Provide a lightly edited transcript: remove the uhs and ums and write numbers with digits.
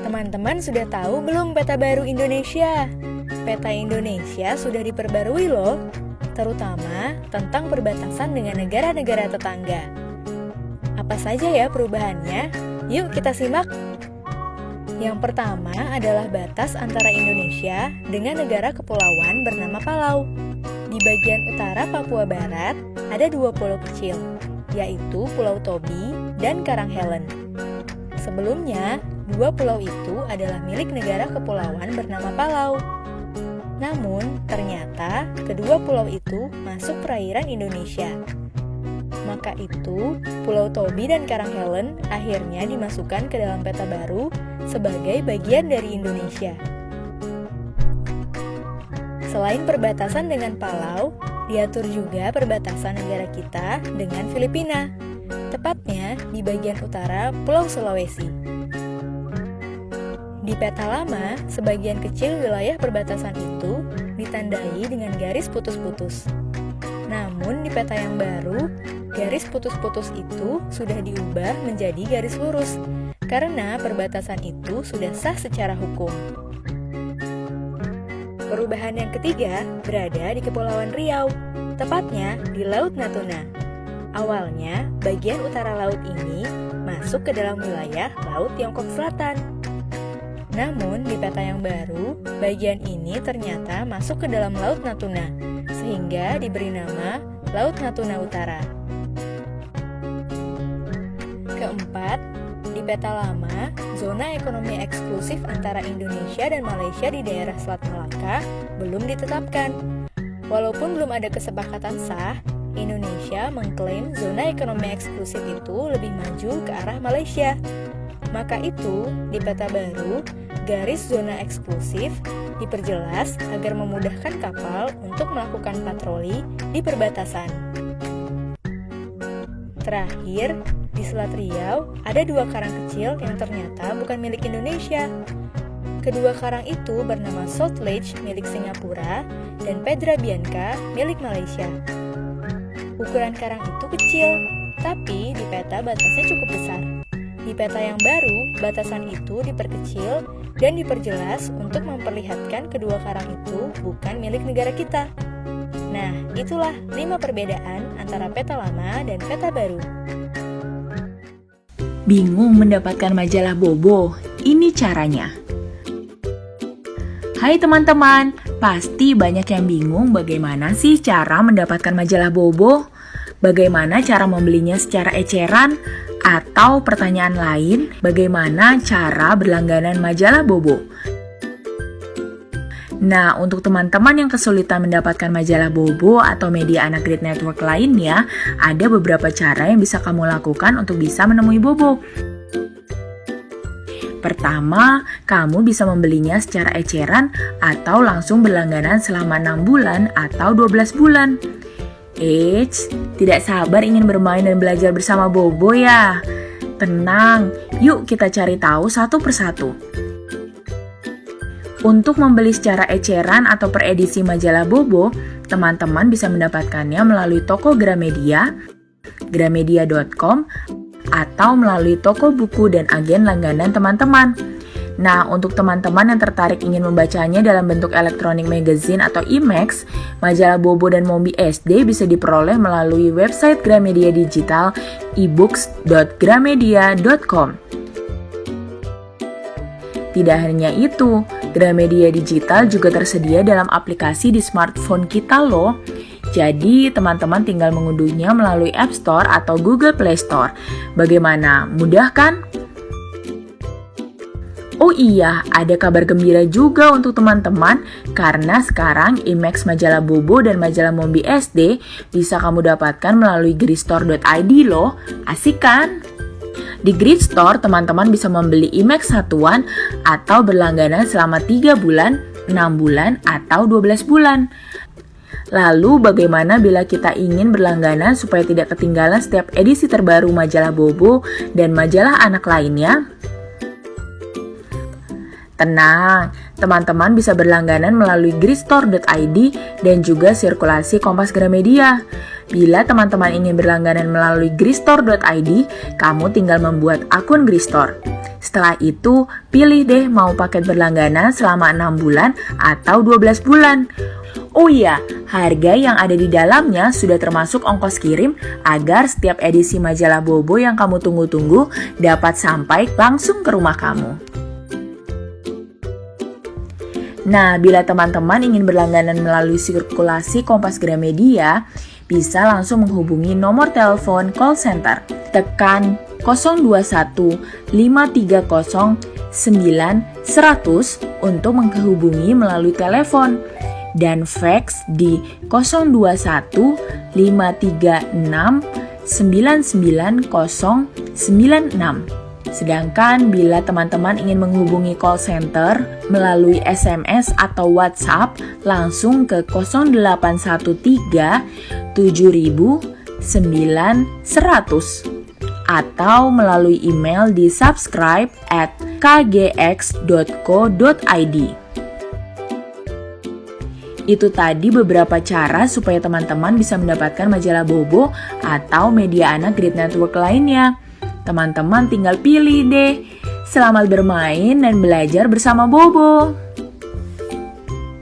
Teman-teman sudah tahu belum peta baru Indonesia? Peta Indonesia sudah diperbarui loh, terutama tentang perbatasan dengan negara-negara tetangga. Apa saja ya perubahannya? Yuk kita simak. Yang pertama adalah batas antara Indonesia dengan negara kepulauan bernama Palau. Di bagian utara Papua Barat ada 2 pulau kecil, yaitu Pulau Tobi dan Karang Helen. Sebelumnya, 2 pulau itu adalah milik negara kepulauan bernama Palau. Namun, ternyata kedua pulau itu masuk perairan Indonesia. Maka itu, Pulau Tobi dan Karang Helen akhirnya dimasukkan ke dalam peta baru sebagai bagian dari Indonesia. Selain perbatasan dengan Palau, diatur juga perbatasan negara kita dengan Filipina, tepatnya di bagian utara Pulau Sulawesi. Di peta lama, sebagian kecil wilayah perbatasan itu ditandai dengan garis putus-putus. Namun di peta yang baru, garis putus-putus itu sudah diubah menjadi garis lurus, karena perbatasan itu sudah sah secara hukum. Perubahan yang ketiga berada di Kepulauan Riau, tepatnya di Laut Natuna. Awalnya, bagian utara laut ini masuk ke dalam wilayah Laut Tiongkok Selatan. Namun, di peta yang baru, bagian ini ternyata masuk ke dalam Laut Natuna, sehingga diberi nama Laut Natuna Utara. Keempat, di peta lama, zona ekonomi eksklusif antara Indonesia dan Malaysia di daerah Selat Malaka belum ditetapkan. Walaupun belum ada kesepakatan sah, Indonesia mengklaim zona ekonomi eksklusif itu lebih maju ke arah Malaysia. Maka itu, di peta baru, garis zona eksklusif diperjelas agar memudahkan kapal untuk melakukan patroli di perbatasan. Terakhir, di Selat Riau ada 2 karang kecil yang ternyata bukan milik Indonesia. Kedua karang itu bernama South Ledge milik Singapura dan Pedra Bianca milik Malaysia. Ukuran karang itu kecil, tapi di peta batasnya cukup besar. Di peta yang baru, batasan itu diperkecil dan diperjelas untuk memperlihatkan kedua karang itu bukan milik negara kita. Nah, itulah 5 perbedaan antara peta lama dan peta baru. Bingung mendapatkan majalah Bobo? Ini caranya. Hai teman-teman, pasti banyak yang bingung bagaimana sih cara mendapatkan majalah Bobo? Bagaimana cara membelinya secara eceran? Atau pertanyaan lain, bagaimana cara berlangganan majalah Bobo? Nah, untuk teman-teman yang kesulitan mendapatkan majalah Bobo atau media anak Grid Network lainnya, ada beberapa cara yang bisa kamu lakukan untuk bisa menemui Bobo. Pertama, kamu bisa membelinya secara eceran atau langsung berlangganan selama 6 bulan atau 12 bulan. Eits, tidak sabar ingin bermain dan belajar bersama Bobo ya? Tenang, yuk kita cari tahu satu persatu. Untuk membeli secara eceran atau per edisi majalah Bobo, teman-teman bisa mendapatkannya melalui toko Gramedia, gramedia.com, atau melalui toko buku dan agen langganan teman-teman. Nah, untuk teman-teman yang tertarik ingin membacanya dalam bentuk elektronik magazine atau IMAX, majalah Bobo dan Mombi SD bisa diperoleh melalui website Gramedia Digital ebooks.gramedia.com. Tidak hanya itu, Gramedia Digital juga tersedia dalam aplikasi di smartphone kita loh. Jadi, teman-teman tinggal mengunduhnya melalui App Store atau Google Play Store. Bagaimana? Mudah kan? Oh iya, ada kabar gembira juga untuk teman-teman karena sekarang IMAX majalah Bobo dan majalah Mombi SD bisa kamu dapatkan melalui gridstore.id loh. Asik kan? Di Grid Store, teman-teman bisa membeli IMAX satuan atau berlangganan selama 3 bulan, 6 bulan, atau 12 bulan. Lalu bagaimana bila kita ingin berlangganan supaya tidak ketinggalan setiap edisi terbaru majalah Bobo dan majalah anak lainnya? Tenang, teman-teman bisa berlangganan melalui gridstore.id dan juga sirkulasi Kompas Gramedia. Bila teman-teman ingin berlangganan melalui gridstore.id, kamu tinggal membuat akun Gridstore. Setelah itu, pilih deh mau paket berlangganan selama 6 bulan atau 12 bulan. Oh iya, harga yang ada di dalamnya sudah termasuk ongkos kirim agar setiap edisi majalah Bobo yang kamu tunggu-tunggu dapat sampai langsung ke rumah kamu. Nah, bila teman-teman ingin berlangganan melalui sirkulasi Kompas Gramedia, bisa langsung menghubungi nomor telepon call center. Tekan 021 530 9100 untuk menghubungi melalui telepon dan fax di 021 536 99096. Sedangkan bila teman-teman ingin menghubungi call center melalui SMS atau WhatsApp, langsung ke 0813 7000 9100 atau melalui email di subscribe@kgx.co.id. Itu tadi beberapa cara supaya teman-teman bisa mendapatkan majalah Bobo atau media anak Grid Network lainnya. Teman-teman tinggal pilih deh. Selamat bermain dan belajar bersama Bobo.